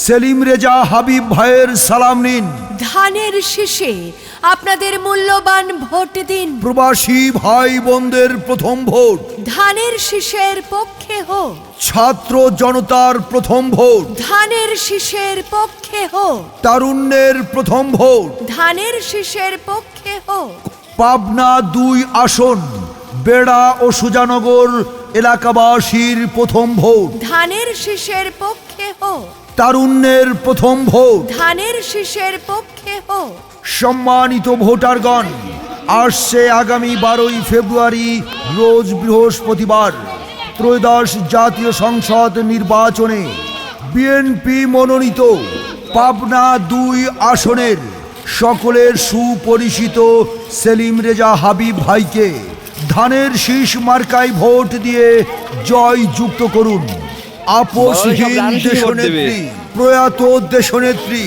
সেলিম রেজা হাবিব ভাইয়ের সালাম নিন। ধানের শীষে আপনাদের মূল্যবান ভোট দিন। প্রবাসী ভাই বোনদের প্রথম ভোট ধানের শীষের পক্ষে হোক। ছাত্র জনতার প্রথম ভোট ধানের শীষের পক্ষে হোক। তারুণ্যের প্রথম ভোট ধানের শীষের পক্ষে হোক। পাবনা ২ আসন বেড়া ও সুজানগর এলাকাবাসীর প্রথম ভোট ধানের শীষের পক্ষে হোক। তারুণ্যের প্রথম ভোট। ধানের শীষের পক্ষে হোক। সম্মানিত ভোটারগণ, আসছে আগামী ১২ই ফেব্রুয়ারি রোজ বৃহস্পতিবার ত্রয়োদশ জাতীয় সংসদ নির্বাচনে বিএনপি মনোনীত পাবনা ২ আসনের সকলের সুপরিচিত সেলিম রেজা হাবিব ভাইকে ধানের শীষ মার্কায় ভোট দিয়ে জয় যুক্ত করুন। আপোষহীন দেশনেত্রী, প্রয়াত দেশনেত্রী